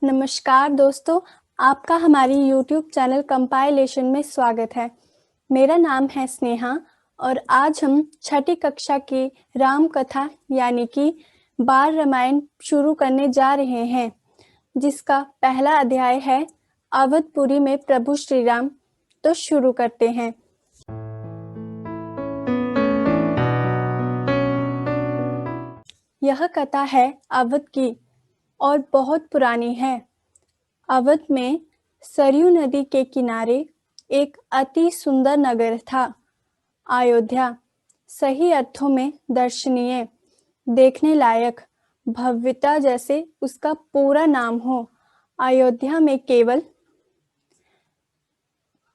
नमस्कार दोस्तों, आपका हमारी YouTube चैनल कंपाइलेशन में स्वागत है। मेरा नाम है स्नेहा और आज हम छठी कक्षा की राम कथा यानी कि बाल रामायण शुरू करने जा रहे हैं, जिसका पहला अध्याय है अवधपुरी में प्रभु श्री राम। तो शुरू करते हैं। यह कथा है अवध की और बहुत पुरानी है। अवध में सरयू नदी के किनारे एक अति सुंदर नगर था। अयोध्या सही अर्थों में दर्शनीय, देखने लायक, भव्यता जैसे उसका पूरा नाम हो। अयोध्या में केवल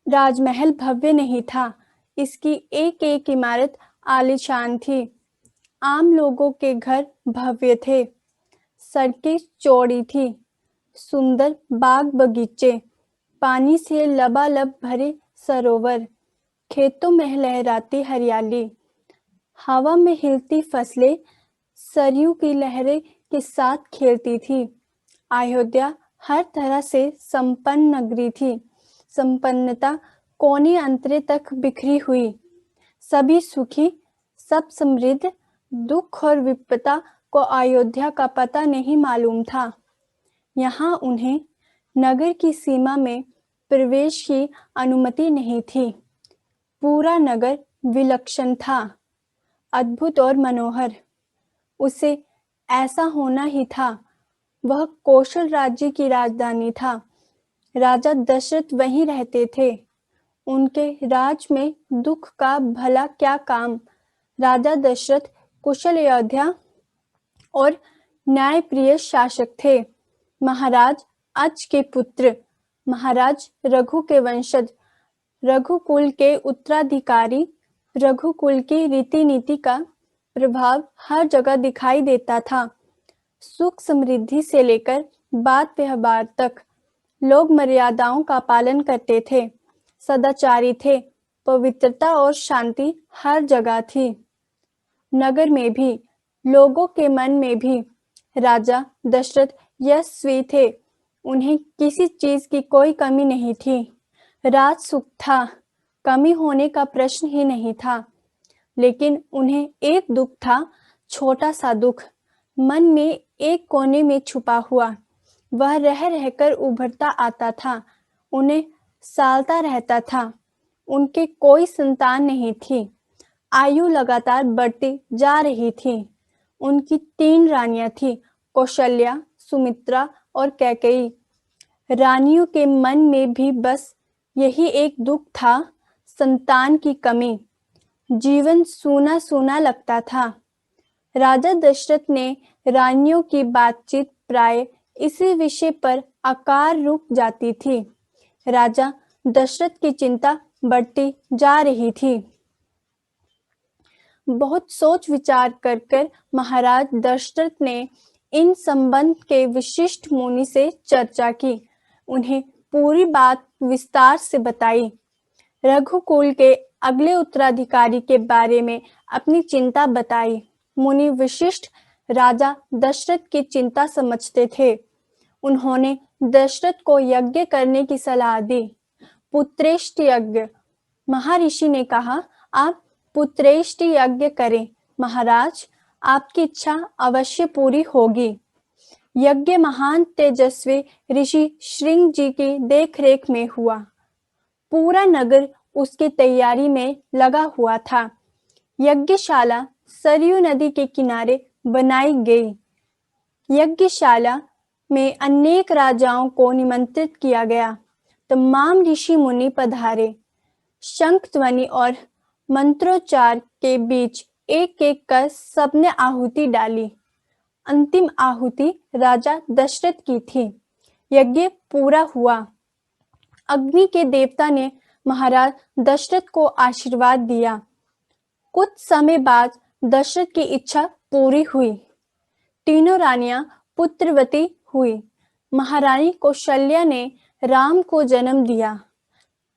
राजमहल भव्य नहीं था, इसकी एक एक इमारत आलीशान थी। आम लोगों के घर भव्य थे, सड़कें चौड़ी थी, सुंदर बाग बगीचे, पानी से लबालब भरे सरोवर, खेतों में लहराती हरियाली, हवा में हिलती फसलें सरयू की लहरें के साथ खेलती थी। अयोध्या हर तरह से संपन्न नगरी थी। संपन्नता कोने अंतरे तक बिखरी हुई। सभी सुखी, सब समृद्ध। दुख और विपदा को अयोध्या का पता नहीं मालूम था। यहाँ उन्हें नगर की सीमा में प्रवेश की अनुमति नहीं थी। पूरा नगर विलक्षण था, अद्भुत और मनोहर। उसे ऐसा होना ही था। वह कौशल राज्य की राजधानी था। राजा दशरथ वहीं रहते थे। उनके राज में दुख का भला क्या काम। राजा दशरथ कुशल योद्धा और न्यायप्रिय शासक थे। महाराज अज के पुत्र, महाराज रघु के वंशज, रघुकुल के उत्तराधिकारी। रघुकुल की रीति नीति का प्रभाव हर जगह दिखाई देता था। सुख समृद्धि से लेकर बात व्यवहार तक लोग मर्यादाओं का पालन करते थे, सदाचारी थे। पवित्रता और शांति हर जगह थी। नगर में भी, लोगों के मन में भी राजा दशरथ यशस्वी थे। उन्हें किसी चीज की कोई कमी नहीं थी। राज सुख था, कमी होने का प्रश्न ही नहीं था। लेकिन उन्हें एक दुख था, छोटा सा दुख, मन में एक कोने में छुपा हुआ। वह रह रहकर उभरता आता था, उन्हें सालता रहता था। उनके कोई संतान नहीं थी। आयु लगातार बढ़ती जा रही थी। उनकी 3 रानियां थी, कौशल्या, सुमित्रा और कैकेयी। रानियों के मन में भी बस यही एक दुख था, संतान की कमी। जीवन सूना सूना लगता था। राजा दशरथ ने रानियों की बातचीत प्राय इसी विषय पर आकार रुक जाती थी। राजा दशरथ की चिंता बढ़ती जा रही थी। बहुत सोच विचार कर महाराज दशरथ ने इन संबंध के विशिष्ट मुनि से चर्चा की। उन्हें पूरी बात विस्तार से बताई। रघुकुल के अगले उत्तराधिकारी के बारे में अपनी चिंता बताई। मुनि विशिष्ट राजा दशरथ की चिंता समझते थे। उन्होंने दशरथ को यज्ञ करने की सलाह दी। पुत्रेष्ट यज्ञ। महर्षि ने कहा, आप पुत्रेष्ट यज्ञ करें। महाराज, आपकी इच्छा अवश्य पूरी होगी। यज्ञ महान तेजस्वी ऋषि श्रृंग जी की देखरेख में हुआ। पूरा नगर उसकी तैयारी में लगा हुआ था। यज्ञशाला सरयू नदी के किनारे बनाई गई। यज्ञशाला में अनेक राजाओं को निमंत्रित किया गया। तमाम ऋषि मुनि पधारे। शंख ध्वनि और मंत्रोच्चार के बीच एक एक कर सबने आहुति डाली। अंतिम आहुति राजा दशरथ की थी। यज्ञ पूरा हुआ। अग्नि के देवता ने महाराज दशरथ को आशीर्वाद दिया। कुछ समय बाद दशरथ की इच्छा पूरी हुई। तीनों रानियां पुत्रवती हुई। महारानी कौशल्या ने राम को जन्म दिया।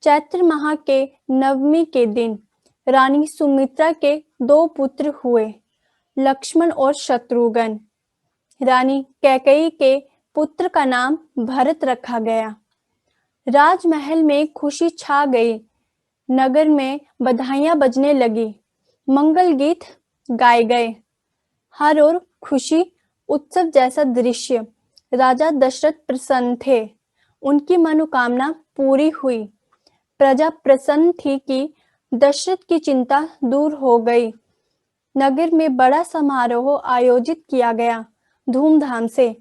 चैत्र माह के नवमी के दिन रानी सुमित्रा के 2 पुत्र हुए, लक्ष्मण और शत्रुघ्न। रानी कैकेयी के पुत्र का नाम भरत रखा गया। राजमहल में खुशी छा गई। नगर में बधाइयां बजने लगी, मंगल गीत गाए गए। हर ओर खुशी, उत्सव जैसा दृश्य। राजा दशरथ प्रसन्न थे। उनकी मनोकामना पूरी हुई। प्रजा प्रसन्न थी कि दशरथ की चिंता दूर हो गई। नगर में बड़ा समारोह आयोजित किया गया। धूमधाम से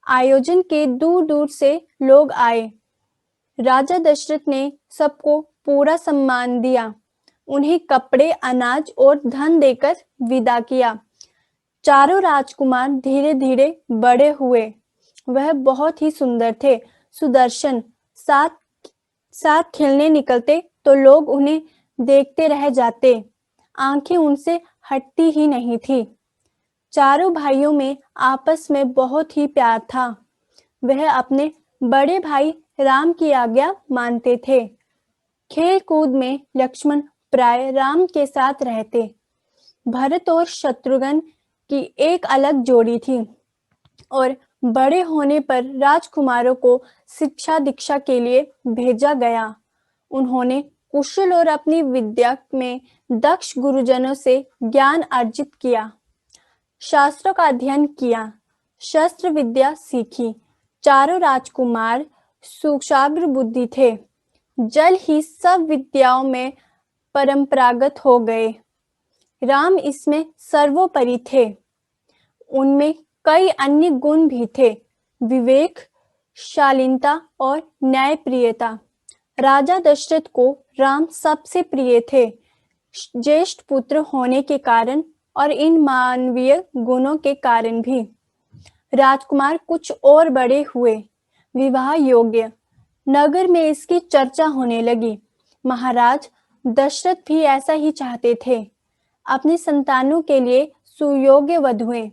आयोजन के दूर दूर से लोग आए। राजा दशरथ ने सबको पूरा सम्मान दिया। उन्हें कपड़े, अनाज और धन देकर विदा किया। चारों राजकुमार धीरे धीरे बड़े हुए। वह बहुत ही सुंदर थे, सुदर्शन। साथ साथ खेलने निकलते तो लोग उन्हें देखते रह जाते। आंखें उनसे हटती ही नहीं थी। चारों भाइयों में आपस में बहुत ही प्यार था। वह अपने बड़े भाई राम की आज्ञा मानते थे। खेल कूद में लक्ष्मण प्राय राम के साथ रहते। भरत और शत्रुघ्न की एक अलग जोड़ी थी और बड़े होने पर राजकुमारों को शिक्षा दीक्षा के लिए भेजा गया। उन्होंने कुशल और अपनी विद्या में दक्ष गुरुजनों से ज्ञान अर्जित किया। शास्त्रों का अध्ययन किया, शस्त्र विद्या सीखी। चारों राजकुमार सुशाग्र बुद्धि थे। जल ही सब विद्याओं में परंपरागत हो गए। राम इसमें सर्वोपरि थे। उनमें कई अन्य गुण भी थे, विवेक, शालीनता और न्यायप्रियता। राजा दशरथ को राम सबसे प्रिय थे, ज्येष्ठ पुत्र होने के कारण और इन मानवीय गुणों के कारण भी। राजकुमार कुछ और बड़े हुए, विवाह योग्य। नगर में इसकी चर्चा होने लगी। महाराज दशरथ भी ऐसा ही चाहते थे, अपनी संतानों के लिए सुयोग्य वधुएं।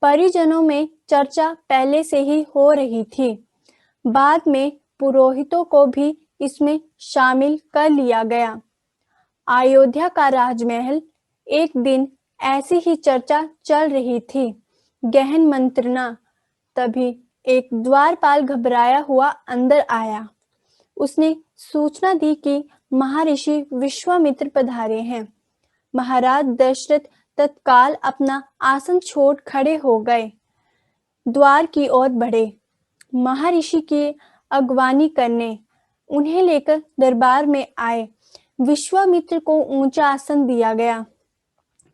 परिजनों में चर्चा पहले से ही हो रही थी। बाद में पुरोहितों को भी इसमें शामिल कर लिया गया। अयोध्या का राजमहल एक दिन ऐसी ही चर्चा चल रही थी, गहन मंत्रणा। तभी एक द्वारपाल घबराया हुआ अंदर आया। उसने सूचना दी कि महर्षि विश्वामित्र पधारे हैं। महाराज दशरथ तत्काल अपना आसन छोड़ खड़े हो गए, द्वार की ओर बढ़े। महर्षि की अगवानी करने उन्हें लेकर दरबार में आए। विश्वामित्र को ऊंचा आसन दिया गया।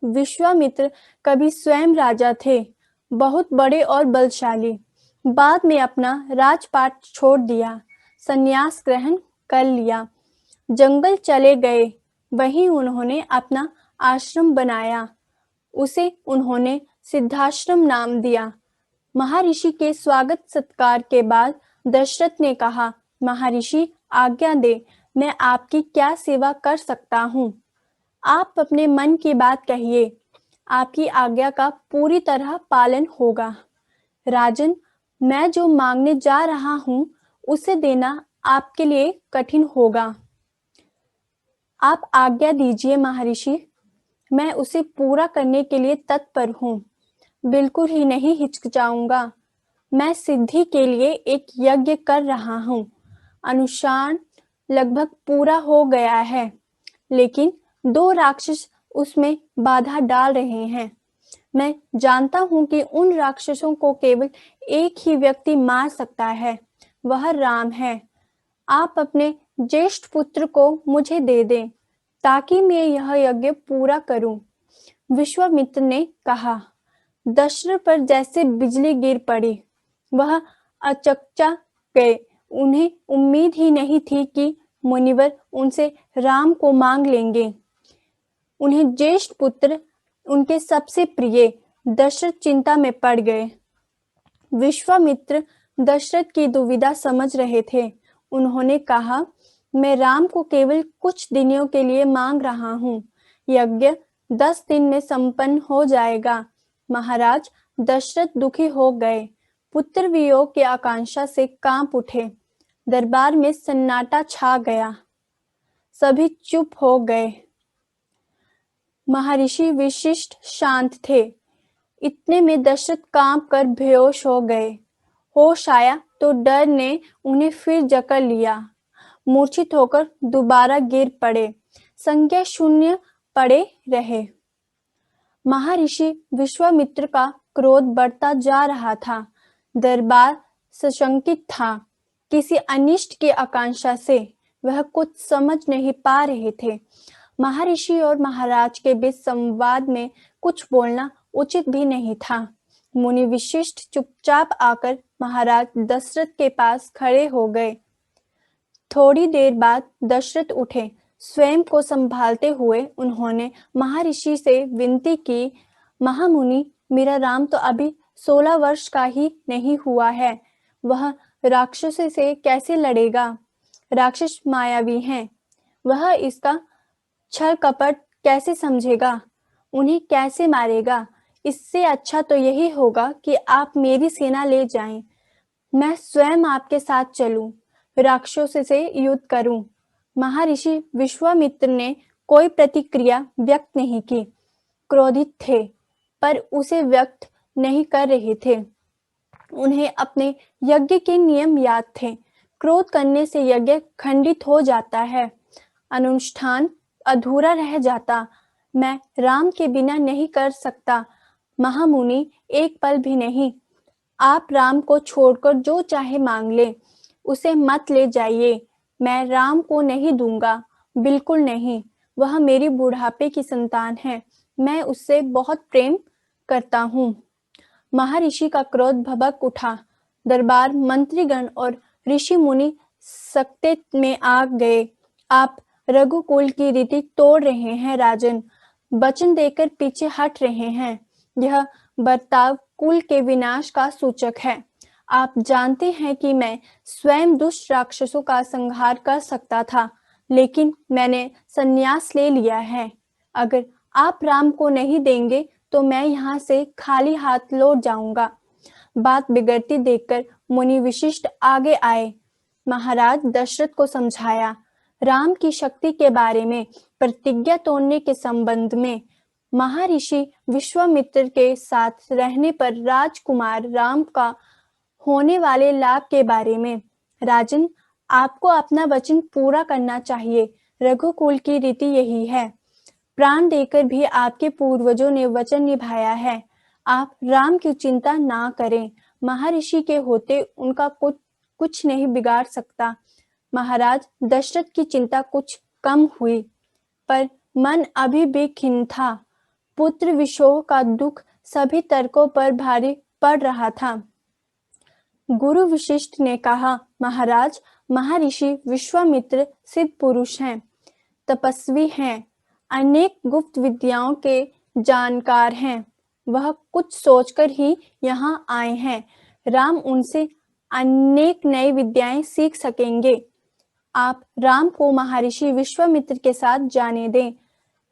विश्वामित्र कभी स्वयं राजा थे, बहुत बड़े और बलशाली। बाद में अपना राजपाट छोड़ दिया, संन्यास ग्रहण कर लिया, जंगल चले गए। वहीं उन्होंने अपना आश्रम बनाया। उसे उन्होंने सिद्धाश्रम नाम दिया। महर्षि के स्वागत सत्कार के बाद दशरथ ने कहा, महर्षि आज्ञा दे, मैं आपकी क्या सेवा कर सकता हूँ? आप अपने मन की बात कहिए, आपकी आज्ञा का पूरी तरह पालन होगा। राजन, मैं जो मांगने जा रहा हूँ उसे देना आपके लिए कठिन होगा। आप आज्ञा दीजिए महर्षि, मैं उसे पूरा करने के लिए तत्पर हूँ। बिल्कुल ही नहीं हिचकिचाऊंगा। मैं सिद्धि के लिए एक यज्ञ कर रहा हूँ। अनुष्ठान लगभग पूरा हो गया है, लेकिन 2 राक्षस उसमें बाधा डाल रहे हैं। मैं जानता हूँ कि उन राक्षसों को केवल एक ही व्यक्ति मार सकता है, वह राम है। आप अपने ज्येष्ठ पुत्र को मुझे दे दें ताकि मैं यह यज्ञ पूरा करूं। विश्वामित्र ने कहा। दशरथ पर जैसे बिजली गिर पड़ी। वह अचकचा गए। उन्हें उम्मीद ही नहीं थी कि मुनिवर उनसे राम को मांग लेंगे। उन्हें ज्येष्ठ पुत्र, उनके सबसे प्रिय दशरथ चिंता में पड़ गए। विश्वामित्र दशरथ की दुविधा समझ रहे थे। उन्होंने कहा, मैं राम को केवल कुछ दिनों के लिए मांग रहा हूँ। यज्ञ 10 दिन में संपन्न हो जाएगा। महाराज दशरथ दुखी हो गए। पुत्र वियोग की आकांक्षा से कांप उठे। दरबार में सन्नाटा छा गया। सभी चुप हो गए। महर्षि विशिष्ट शांत थे। इतने में दशरथ कांप कर बेहोश हो गए। होश आया तो डर ने उन्हें फिर जकड़ लिया। मूर्छित होकर दोबारा गिर पड़े, संज्ञा शून्य पड़े रहे। महर्षि विश्वामित्र का क्रोध बढ़ता जा रहा था। दरबार सशंकित था। किसी अनिष्ट की आकांक्षा से वह कुछ समझ नहीं पा रहे थे। महर्षि और महाराज के बीच संवाद में कुछ बोलना उचित भी नहीं था। मुनि विशिष्ट चुपचाप आकर महाराज दशरथ के पास खड़े हो गए। थोड़ी देर बाद दशरथ उठे। स्वयं को संभालते हुए उन्होंने महर्षि से विनती की, महामुनि, मेरा राम तो अभी 16 वर्ष का ही नहीं हुआ है। वह राक्षसों से कैसे लड़ेगा? राक्षस मायावी हैं। वह इसका छल कपट कैसे समझेगा? उन्हें कैसे मारेगा? इससे अच्छा तो यही होगा कि आप मेरी सेना ले जाएं। मैं स्वयं आपके साथ चलूं, राक्षसों से युद्ध करूं। महर्षि विश्वामित्र ने कोई प्रतिक्रिया व्यक्त नहीं की। क्रोधित थे, पर उसे व्यक्त नहीं कर रहे थे। उन्हें अपने यज्ञ के नियम याद थे। क्रोध करने से यज्ञ खंडित हो जाता है, अनुष्ठान अधूरा रह जाता। मैं राम के बिना नहीं कर सकता। महामुनि, एक पल भी नहीं। आप राम को छोड़कर जो चाहे मांग ले, उसे मत ले जाइए। मैं राम को नहीं दूंगा, बिल्कुल नहीं। वह मेरी बुढ़ापे की संतान है। मैं उससे बहुत प्रेम करता हूँ। महर्षि का क्रोध भभक उठा। दरबार, मंत्रीगण और ऋषि मुनि सकते में आ गए। आप रघुकुल की रीति तोड़ रहे हैं राजन, वचन देकर पीछे हट रहे हैं। यह बर्ताव कुल के विनाश का सूचक है। आप जानते हैं कि मैं स्वयं दुष्ट राक्षसों का संहार कर सकता था, लेकिन मैंने संन्यास ले लिया है। अगर आप राम को नहीं देंगे तो मैं यहाँ से खाली हाथ लौट जाऊंगा। बात बिगड़ती देखकर मुनि विशिष्ट आगे आए। महाराज दशरथ को समझाया। राम की शक्ति के बारे में, प्रतिज्ञा तोड़ने के संबंध में, महर्षि विश्वामित्र के साथ रहने पर राजकुमार राम का होने वाले लाभ के बारे में। राजन, आपको अपना वचन पूरा करना चाहिए। रघुकुल की रीति यही है। प्राण देकर भी आपके पूर्वजों ने वचन निभाया है। आप राम की चिंता ना करें। महर्षि के होते उनका कुछ नहीं बिगाड़ सकता। महाराज दशरथ की चिंता कुछ कम हुई, पर मन अभी भी खिन्न था। पुत्र विशोह का दुख सभी तर्कों पर भारी पड़ रहा था। गुरु वशिष्ठ ने कहा, महाराज, महर्षि विश्वामित्र सिद्ध पुरुष हैं, तपस्वी हैं, अनेक गुप्त विद्याओं के जानकार हैं। वह कुछ सोचकर ही यहाँ आए हैं। राम उनसे अनेक नई विद्याएं सीख सकेंगे। आप राम को महर्षि विश्वामित्र के साथ जाने दें।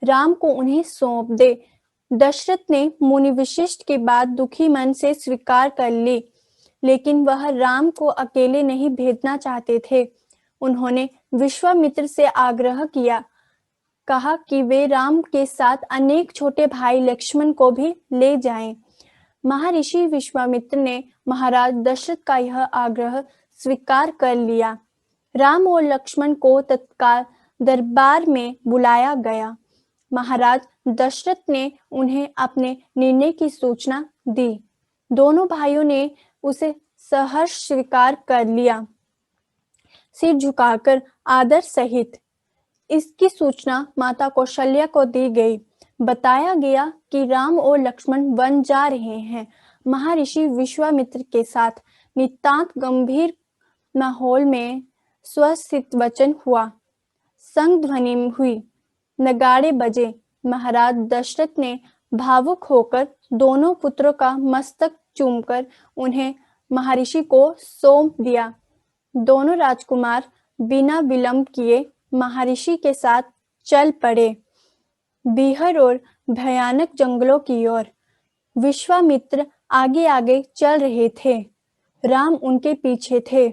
राम को उन्हें सौंप दे। दशरथ ने मुनि विशिष्ट की बात दुखी मन से स्वीकार कर ली, लेकिन वह राम को अकेले नहीं भेजना चाहते थे। उन्होंने विश्वामित्र से आग्रह किया, कहा कि वे राम के साथ अनेक छोटे भाई लक्ष्मण को भी ले जाएं। महर्षि विश्वामित्र ने महाराज दशरथ का यह आग्रह स्वीकार कर लिया। राम और लक्ष्मण को तत्काल दरबार में बुलाया गया। महाराज दशरथ ने उन्हें अपने निर्णय की सूचना दी। दोनों भाइयों ने उसे सहर्ष स्वीकार कर लिया, सिर झुकाकर आदर सहित। इसकी सूचना माता कौशल्या को दी गई। बताया गया कि राम और लक्ष्मण वन जा रहे हैं। महर्षि विश्वामित्र के साथ नितांत गंभीर माहौल में स्वस्थित वचन हुआ। संग ध्वनि हुई, नगाड़े बजे। महाराज दशरथ ने भावुक होकर दोनों पुत्रों का मस्तक चूमकर उन्हें महर्षि को सौंप दिया। दोनों राजकुमार बिना विलंब किए महर्षि के साथ चल पड़े, बीहर और भयानक जंगलों की ओर। विश्वामित्र आगे आगे चल रहे थे, राम उनके पीछे थे।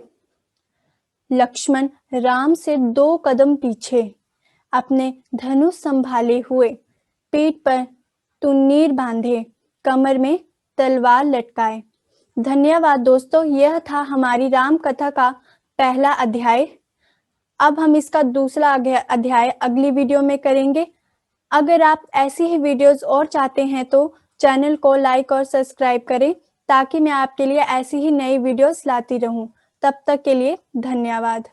लक्ष्मण राम से 2 कदम पीछे, अपने धनुष संभाले हुए, पीठ पर तुन्नीर बांधे, कमर में तलवार लटकाए। धन्यवाद दोस्तों, यह था हमारी राम कथा का पहला अध्याय। अब हम इसका दूसरा अध्याय अगली वीडियो में करेंगे। अगर आप ऐसी ही वीडियोस और चाहते हैं तो चैनल को लाइक और सब्सक्राइब करें, ताकि मैं आपके लिए ऐसी ही नई वीडियोस लाती रहूं। तब तक के लिए धन्यवाद।